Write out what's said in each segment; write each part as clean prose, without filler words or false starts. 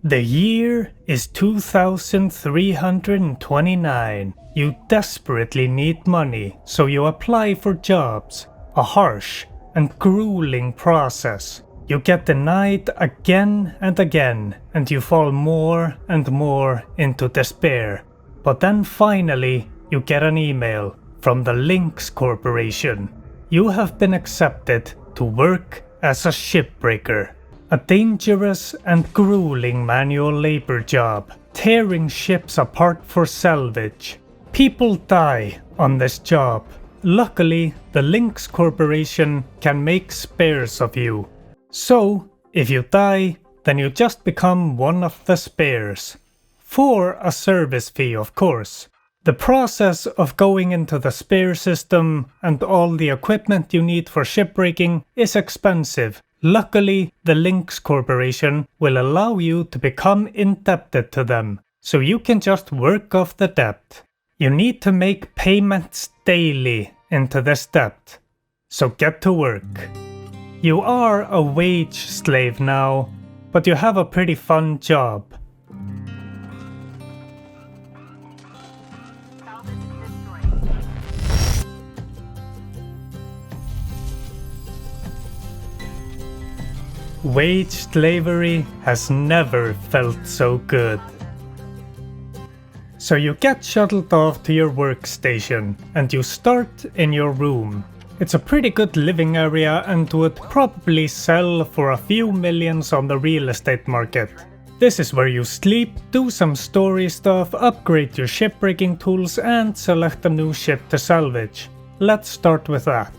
The year is 2329. You desperately need money, so you apply for jobs. A harsh and grueling process. You get denied again and again, and you fall more and more into despair. But then finally, you get an email from the Lynx Corporation. You have been accepted to work as a shipbreaker. A dangerous and grueling manual labor job, tearing ships apart for salvage. People die on this job. Luckily, the Lynx Corporation can make spares of you. So, if you die, then you just become one of the spares. For a service fee, of course. The process of going into the spare system and all the equipment you need for shipbreaking is expensive. Luckily, the Lynx Corporation will allow you to become indebted to them, so you can just work off the debt. You need to make payments daily into this debt, so get to work. You are a wage slave now, but you have a pretty fun job. Wage slavery has never felt so good. So you get shuttled off to your workstation and you start in your room. It's a pretty good living area and would probably sell for a few millions on the real estate market. This is where you sleep, do some story stuff, upgrade your shipbreaking tools and select a new ship to salvage. Let's start with that.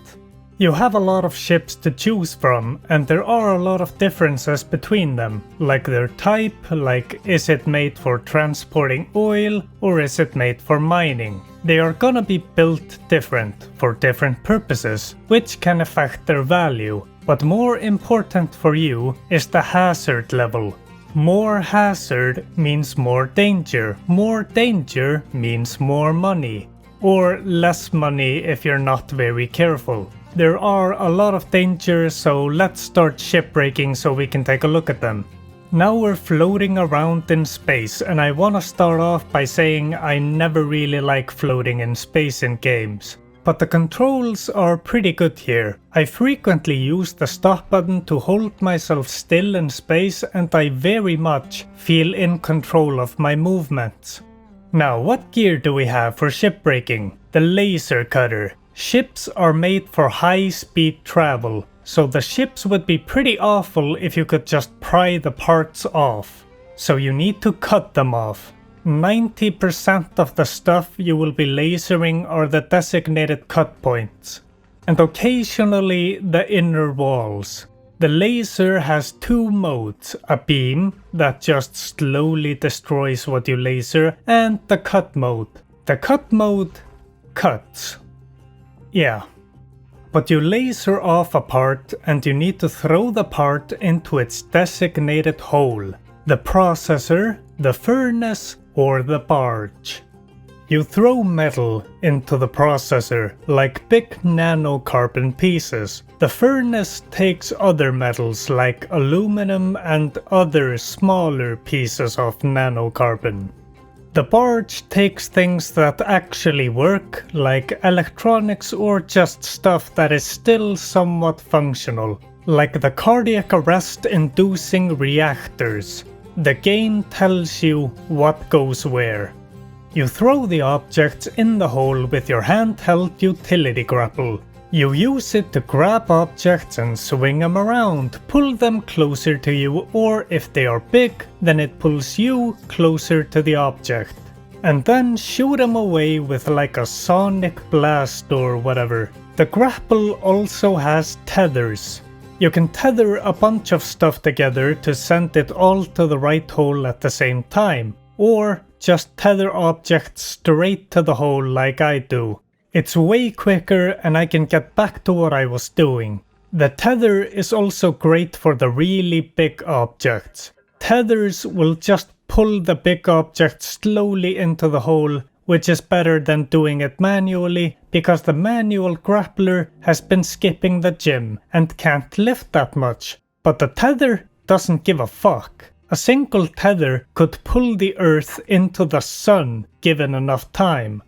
You have a lot of ships to choose from, and there are a lot of differences between them, like their type, like is it made for transporting oil or is it made for mining. They are gonna be built different for different purposes, which can affect their value, but more important for you is the hazard level. More hazard means more danger means more money, or less money if you're not very careful. There are a lot of dangers, so let's start shipbreaking so we can take a look at them. Now we're floating around in space, and I wanna start off by saying I never really like floating in space in games. But the controls are pretty good here. I frequently use the stop button to hold myself still in space, and I very much feel in control of my movements. Now, what gear do we have for shipbreaking? The laser cutter. Ships are made for high-speed travel, so the ships would be pretty awful if you could just pry the parts off. So you need to cut them off. 90% of the stuff you will be lasering are the designated cut points, and occasionally the inner walls. The laser has two modes, a beam that just slowly destroys what you laser, and the cut mode. The cut mode cuts. Yeah, but you laser off a part and you need to throw the part into its designated hole, the processor, the furnace, or the barge. You throw metal into the processor, like big nanocarbon pieces. The furnace takes other metals like aluminum and other smaller pieces of nanocarbon. The barge takes things that actually work, like electronics or just stuff that is still somewhat functional, like the cardiac arrest inducing reactors. The game tells you what goes where. You throw the objects in the hole with your handheld utility grapple. You use it to grab objects and swing them around, pull them closer to you, or if they are big, then it pulls you closer to the object. And then shoot them away with like a sonic blast or whatever. The grapple also has tethers. You can tether a bunch of stuff together to send it all to the right hole at the same time, or just tether objects straight to the hole like I do. It's way quicker and I can get back to what I was doing. The tether is also great for the really big objects. Tethers will just pull the big object slowly into the hole, which is better than doing it manually, because the manual grappler has been skipping the gym and can't lift that much. But the tether doesn't give a fuck. A single tether could pull the Earth into the sun given enough time.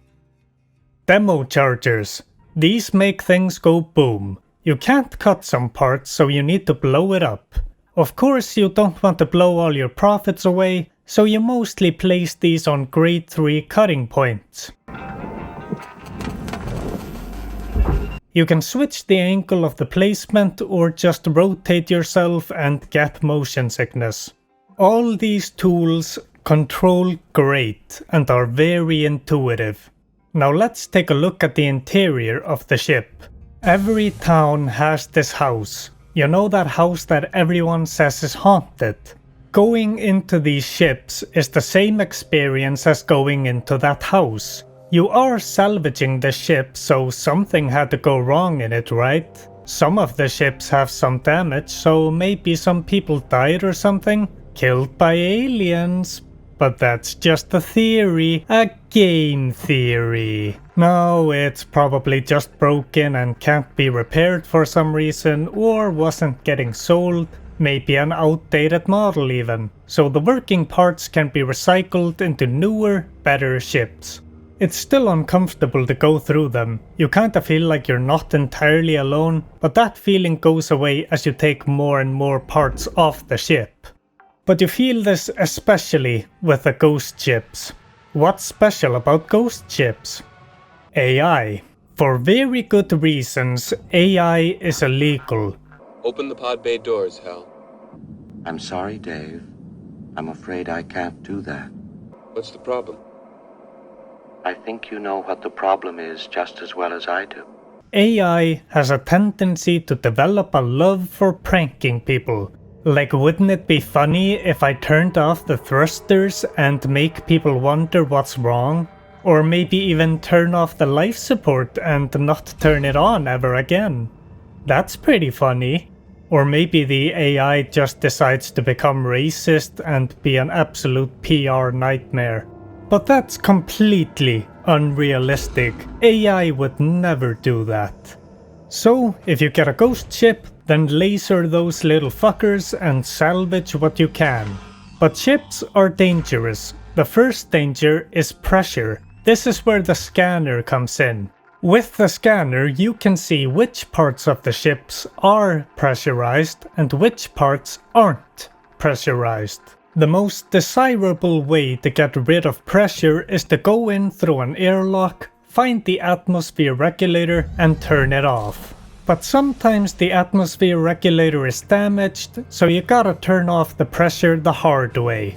Demo chargers. These make things go boom. You can't cut some parts, so you need to blow it up. Of course, you don't want to blow all your profits away, so you mostly place these on grade 3 cutting points. You can switch the angle of the placement or just rotate yourself and get motion sickness. All these tools control great and are very intuitive. Now let's take a look at the interior of the ship. Every town has this house. You know, that house that everyone says is haunted. Going into these ships is the same experience as going into that house. You are salvaging the ship, so something had to go wrong in it, right? Some of the ships have some damage, so maybe some people died or something? Killed by aliens? But that's just a theory, a game theory. No, it's probably just broken and can't be repaired for some reason, or wasn't getting sold, maybe an outdated model even. So the working parts can be recycled into newer, better ships. It's still uncomfortable to go through them. You kinda feel like you're not entirely alone, but that feeling goes away as you take more and more parts off the ship. But you feel this especially with the ghost ships. What's special about ghost ships? AI. For very good reasons, AI is illegal. Open the pod bay doors, Hal. I'm sorry, Dave. I'm afraid I can't do that. What's the problem? I think you know what the problem is just as well as I do. AI has a tendency to develop a love for pranking people. Like, wouldn't it be funny if I turned off the thrusters and make people wonder what's wrong? Or maybe even turn off the life support and not turn it on ever again? That's pretty funny. Or maybe the AI just decides to become racist and be an absolute PR nightmare. But that's completely unrealistic. AI would never do that. So, if you get a ghost ship, then laser those little fuckers and salvage what you can. But ships are dangerous. The first danger is pressure. This is where the scanner comes in. With the scanner, you can see which parts of the ships are pressurized and which parts aren't pressurized. The most desirable way to get rid of pressure is to go in through an airlock, find the atmosphere regulator and turn it off. But sometimes the atmosphere regulator is damaged, so you gotta turn off the pressure the hard way.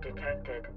Detected.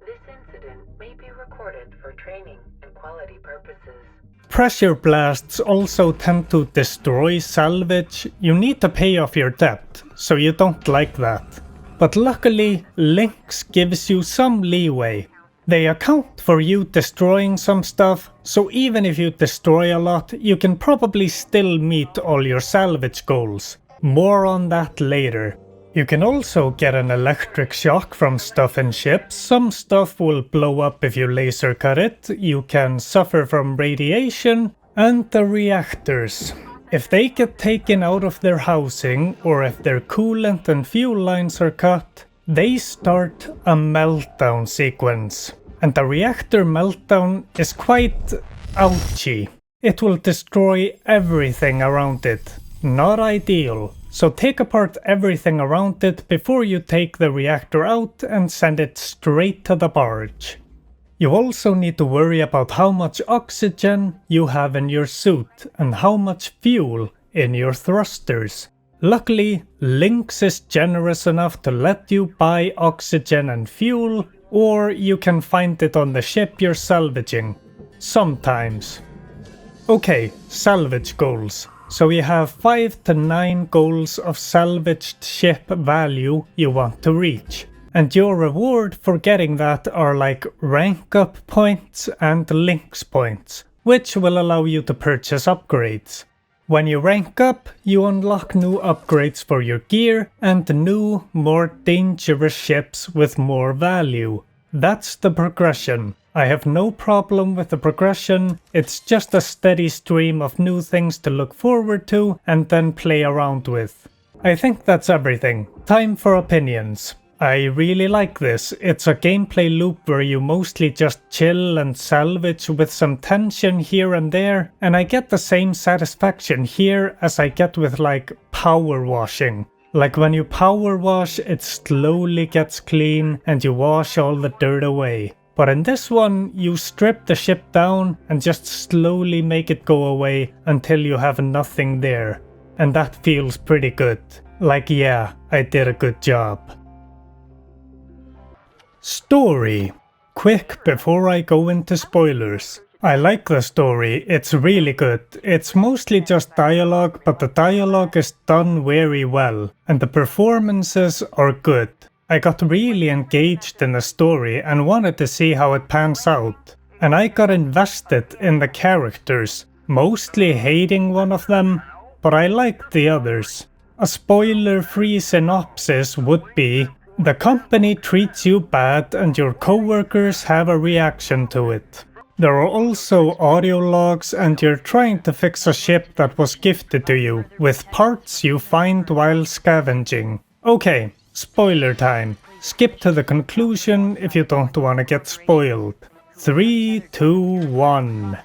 This incident may be recorded for training and quality purposes. Pressure blasts also tend to destroy salvage. You need to pay off your debt, so you don't like that. But luckily, Lynx gives you some leeway. They account for you destroying some stuff, so even if you destroy a lot, you can probably still meet all your salvage goals. More on that later. You can also get an electric shock from stuff in ships. Some stuff will blow up if you laser cut it. You can suffer from radiation. And the reactors. If they get taken out of their housing, or if their coolant and fuel lines are cut, they start a meltdown sequence. And the reactor meltdown is quite ouchy. It will destroy everything around it. Not ideal. So take apart everything around it before you take the reactor out and send it straight to the barge. You also need to worry about how much oxygen you have in your suit and how much fuel in your thrusters. Luckily, Lynx is generous enough to let you buy oxygen and fuel, or you can find it on the ship you're salvaging. Sometimes. Okay, salvage goals. So you have 5 to 9 goals of salvaged ship value you want to reach. And your reward for getting that are like rank up points and Lynx points, which will allow you to purchase upgrades. When you rank up, you unlock new upgrades for your gear and new, more dangerous ships with more value. That's the progression. I have no problem with the progression, it's just a steady stream of new things to look forward to and then play around with. I think that's everything. Time for opinions. I really like this. It's a gameplay loop where you mostly just chill and salvage with some tension here and there, and I get the same satisfaction here as I get with like power washing. Like when you power wash, it slowly gets clean and you wash all the dirt away. But in this one, you strip the ship down and just slowly make it go away until you have nothing there. And that feels pretty good. Like, yeah, I did a good job. Story. Quick before I go into spoilers. I like the story, it's really good. It's mostly just dialogue, but the dialogue is done very well, and the performances are good. I got really engaged in the story and wanted to see how it pans out. And I got invested in the characters, mostly hating one of them, but I liked the others. A spoiler-free synopsis would be: the company treats you bad and your coworkers have a reaction to it. There are also audio logs and you're trying to fix a ship that was gifted to you, with parts you find while scavenging. Okay, spoiler time. Skip to the conclusion if you don't want to get spoiled. 3, 2, 1.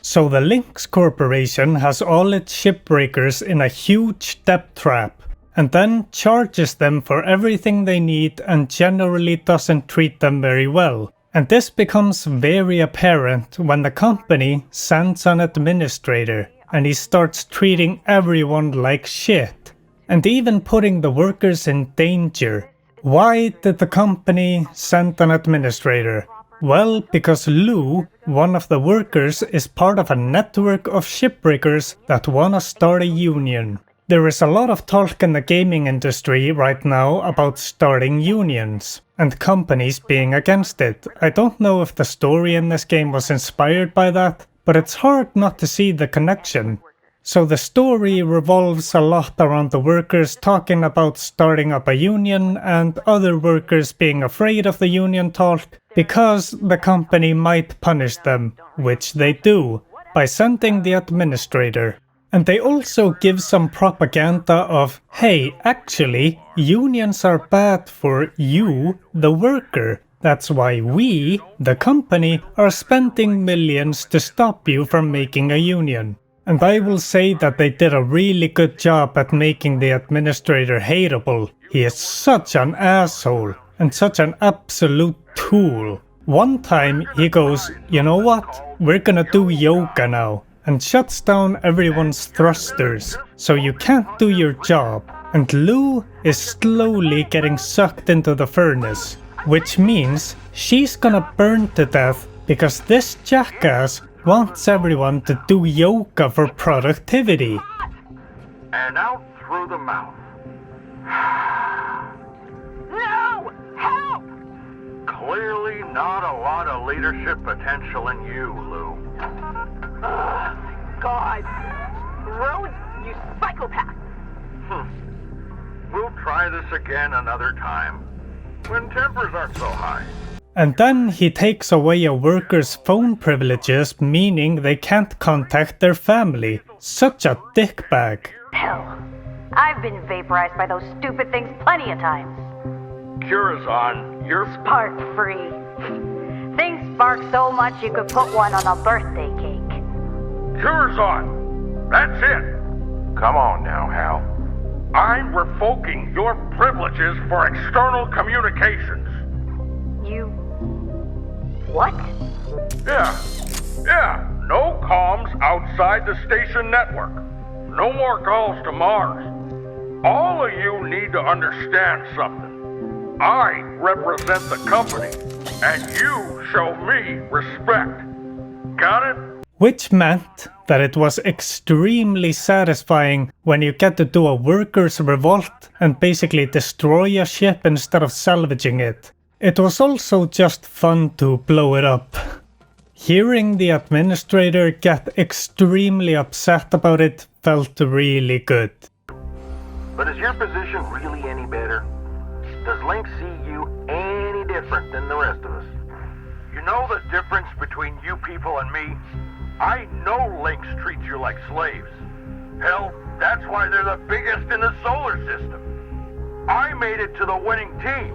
So the Lynx Corporation has all its shipbreakers in a huge debt trap, and then charges them for everything they need and generally doesn't treat them very well. And this becomes very apparent when the company sends an administrator and he starts treating everyone like shit, and even putting the workers in danger. Why did the company send an administrator? Well, because Lou, one of the workers, is part of a network of shipbreakers that wanna start a union. There is a lot of talk in the gaming industry right now about starting unions, and companies being against it. I don't know if the story in this game was inspired by that, but it's hard not to see the connection. So the story revolves a lot around the workers talking about starting up a union and other workers being afraid of the union talk because the company might punish them, which they do, by sending the administrator. And they also give some propaganda of, hey, actually, unions are bad for you, the worker. That's why we, the company, are spending millions to stop you from making a union. And I will say that they did a really good job at making the administrator hateable. He is such an asshole, and such an absolute tool. One time he goes, you know what, we're gonna do yoga now, and shuts down everyone's thrusters, so you can't do your job. And Lou is slowly getting sucked into the furnace, which means she's gonna burn to death because this jackass wants everyone to do yoga for productivity. And out through the mouth. No! Help! Clearly not a lot of leadership potential in you, Lou. God! Rhodes, you psychopath! We'll try this again another time, when tempers aren't so high. And then he takes away a worker's phone privileges, meaning they can't contact their family. Such a dickbag. Hell, I've been vaporized by those stupid things plenty of times. Curazon, you're Spark free. Things spark so much you could put one on a birthday cake. Curazon! That's it! Come on now, Hal. I'm revoking your privileges for external communications. You... what? Yeah, no comms outside the station network. No more calls to Mars. All of you need to understand something. I represent the company, and you show me respect. Got it? Which meant that it was extremely satisfying when you get to do a workers' revolt and basically destroy a ship instead of salvaging it. It was also just fun to blow it up. Hearing the administrator get extremely upset about it felt really good. But is your position really any better? Does Lynx see you any different than the rest of us? You know the difference between you people and me? I know Lynx treats you like slaves. Hell, that's why they're the biggest in the solar system. I made it to the winning team.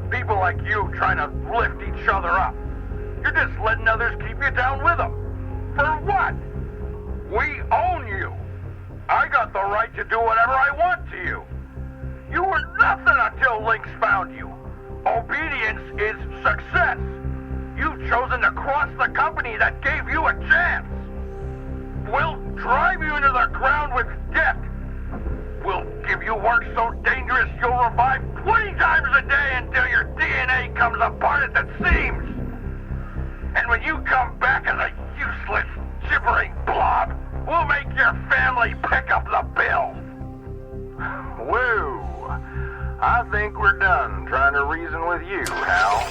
People like you trying to lift each other up. You're just letting others keep you down with them. For what? We own you. I got the right to do whatever I want to you. You were nothing until Lynx found you. Obedience is success. You've chosen to cross the company that gave you a chance. We'll drive you into the ground with debt. We'll give you work so dangerous you'll revive 20 times a day until your DNA comes apart at the seams. And when you come back as a useless, gibbering blob, we'll make your family pick up the bill. Whoa. I think we're done trying to reason with you, Hal.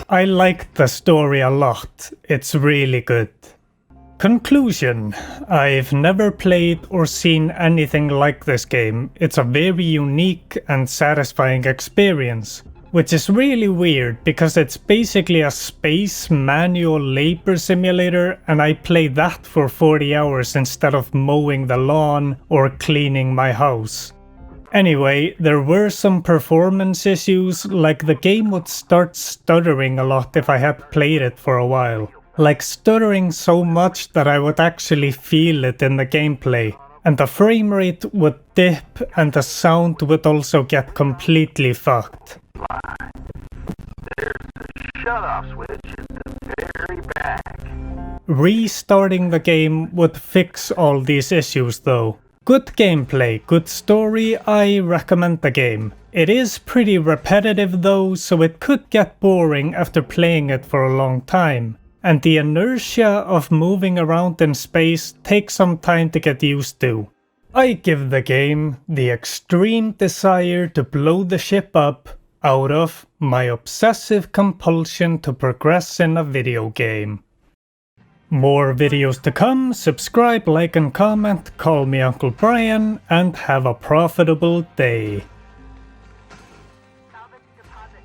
I liked the story a lot. It's really good. Conclusion. I've never played or seen anything like this game. It's a very unique and satisfying experience, which is really weird because it's basically a space manual labor simulator and I play that for 40 hours instead of mowing the lawn or cleaning my house. Anyway, there were some performance issues, like the game would start stuttering a lot if I had played it for a while. Like stuttering so much that I would actually feel it in the gameplay. And the frame rate would dip and the sound would also get completely fucked. There's a shut-off switch at the very back. Restarting the game would fix all these issues though. Good gameplay, good story, I recommend the game. It is pretty repetitive though, so it could get boring after playing it for a long time. And the inertia of moving around in space takes some time to get used to. I give the game the extreme desire to blow the ship up out of my obsessive compulsion to progress in a video game. More videos to come, subscribe, like and comment, call me Uncle Bryan, and have a profitable day. Salvage deposit